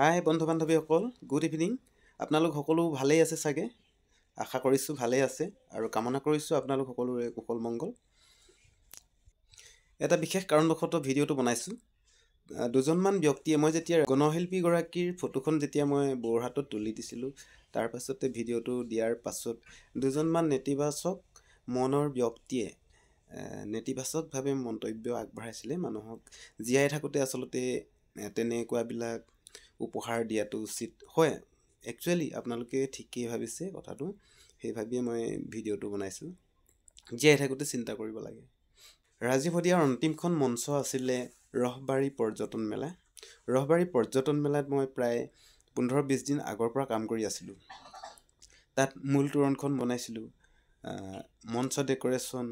হাই বন্ধু বান্ধৱীসকল, good evening. আপোনালোক সকলো ভালেই আছে চাগে? আশা কৰিছোঁ ভালেই আছে আৰু কামনা কৰিছোঁ আপোনালোক সকলোৰে কুশল মংগল। এটা বিশেষ কাৰণবশতঃ ভিডিঅ'টো বনাইছোঁ। দুজনমান ব্যক্তিয়ে মই যেতিয়া গণশিল্পীগৰাকীৰ ফটোখন যেতিয়া মই বৰহাটত তুলি দিছিলোঁ, তাৰ পাছতে ভিডিঅ'টো দিয়াৰ পাছত দুজনমান নেতিবাচক মনৰ ব্যক্তিয়ে নেতিবাচকভাৱে মন্তব্য আগবঢ়াইছিলে। মানুহক জীয়াই থাকোঁতে আচলতে তেনেকুৱাবিলাক উপহাৰ দিয়াটো উচিত হয়। একচুৱেলি আপোনালোকে ঠিকেই ভাবিছে কথাটো, সেই ভাবিয়ে মই ভিডিঅ'টো বনাইছোঁ। জীয়াই থাকোঁতে চিন্তা কৰিব লাগে। ৰাজীৱ শদিয়াৰ অন্তিমখন মঞ্চ আছিলে ৰহবাৰী পৰ্যটন মেলা। ৰহবাৰী পৰ্যটন মেলাত মই প্ৰায় 15-20 দিন আগৰ পৰা কাম কৰি আছিলোঁ। তাত মূল তোৰণখন বনাইছিলোঁ, মঞ্চ ডেক'ৰেশ্যন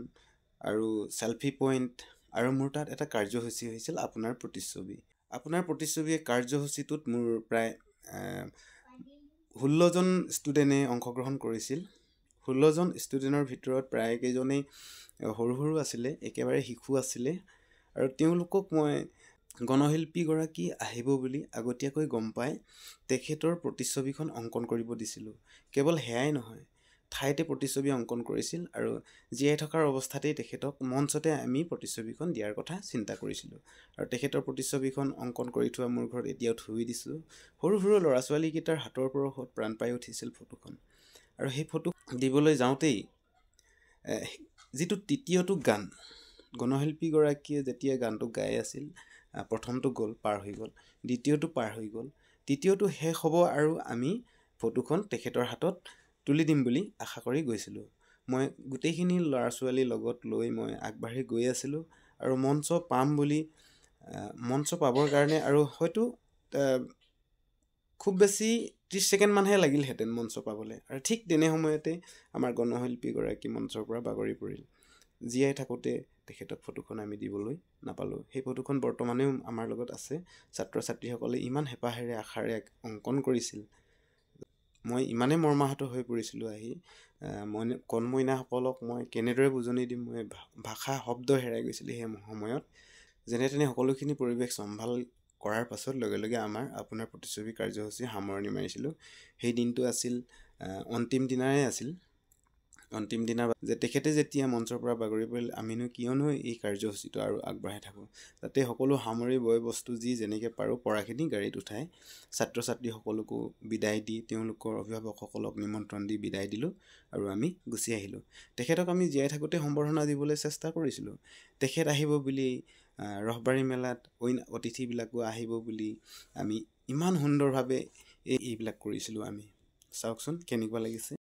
আৰু ছেলফি পইণ্ট, আৰু মোৰ তাত এটা কাৰ্যসূচী হৈছিল আপোনাৰ প্ৰতিচ্ছবি। আপোনাৰ প্ৰতিচ্ছবি কাৰ্যসূচীটোত মোৰ প্ৰায় 16জন ষ্টুডেণ্টে অংশগ্ৰহণ কৰিছিল। 16জন ষ্টুডেণ্টৰ ভিতৰত প্ৰায়কেইজনেই সৰু সৰু আছিলে, একেবাৰে শিশু আছিলে, আৰু তেওঁলোকক মই গণশিল্পীগৰাকী আহিব বুলি আগতীয়াকৈ গম পাই তেখেতৰ প্ৰতিচ্ছবিখন অংকন কৰিব দিছিলোঁ। কেৱল সেয়াই নহয়, ঠাইতে প্ৰতিচ্ছবি অংকন কৰিছিল আৰু জীয়াই থকাৰ অৱস্থাতেই তেখেতক মঞ্চতে আমি প্ৰতিচ্ছবিখন দিয়াৰ কথা চিন্তা কৰিছিলোঁ। আৰু তেখেতৰ প্ৰতিচ্ছবিখন অংকন কৰি থোৱা মোৰ ঘৰত এতিয়াও থৈ দিছোঁ। সৰু সৰু ল'ৰা ছোৱালীকেইটাৰ হাতৰ পৰশত প্ৰাণ পাই উঠিছিল ফটোখন। আৰু সেই ফটো দিবলৈ যাওঁতেই যিটো তৃতীয়টো গান, গণশিল্পীগৰাকীয়ে যেতিয়া গানটো গাই আছিল, প্ৰথমটো গ'ল, পাৰ হৈ গ'ল, দ্বিতীয়টো পাৰ হৈ গ'ল, তৃতীয়টো শেষ হ'ব আৰু আমি ফটোখন তেখেতৰ হাতত তুলি দিম বুলি আশা কৰি গৈছিলোঁ। মই গোটেইখিনি ল'ৰা ছোৱালীৰ লগত লৈ মই আগবাঢ়ি গৈ আছিলোঁ আৰু মঞ্চ পাবৰ কাৰণে আৰু হয়তো খুব বেছি 30 ছেকেণ্ডমানহে লাগিলহেঁতেন মঞ্চ পাবলৈ। আৰু ঠিক তেনে সময়তে আমাৰ গণশিল্পীগৰাকী মঞ্চৰ পৰা বাগৰি পৰিল। জীয়াই থাকোঁতে তেখেতক ফটোখন আমি দিবলৈ নাপালোঁ। সেই ফটোখন বৰ্তমানেও আমাৰ লগত আছে। ছাত্ৰ ছাত্ৰীসকলে ইমান হেঁপাহেৰে আশাৰে অংকন কৰিছিল, মই ইমানেই মৰ্মাহত হৈ পৰিছিলোঁ আহি। কণমইনাসকলক মই কেনেদৰে বুজনি দিম, মই ভাষা শব্দ হেৰাই গৈছিলোঁ সেই সময়ত। যেনে তেনে সকলোখিনি পৰিৱেশ চম্ভাল কৰাৰ পাছত লগে লগে আপোনাৰ প্ৰতিচ্ছবি কাৰ্যসূচী সামৰণি মাৰিছিলোঁ। সেই দিনটো আছিল অন্তিম দিনাৰে আছিল। অন্তিম দিনা যে তেখেতে যেতিয়া মঞ্চৰ পৰা বাগৰি পৰিল, আমিনো কিয়নো এই কাৰ্যসূচীটো আৰু আগবঢ়াই থাকোঁ। তাতে সকলো সামৰি বয় বস্তু যি যেনেকৈ পাৰোঁ পৰাখিনি গাড়ীত উঠাই ছাত্ৰ ছাত্ৰীসকলকো বিদায় দি, তেওঁলোকৰ অভিভাৱকসকলক নিমন্ত্ৰণ দি বিদায় দিলোঁ আৰু আমি গুচি আহিলোঁ। তেখেতক আমি জীয়াই থাকোঁতে সম্বৰ্ধনা দিবলৈ চেষ্টা কৰিছিলোঁ। তেখেত আহিব বুলি, ৰহবাৰী মেলাত অইন অতিথিবিলাকো আহিব বুলি আমি ইমান সুন্দৰভাৱে এইবিলাক কৰিছিলোঁ। আমি চাওকচোন কেনেকুৱা লাগিছে।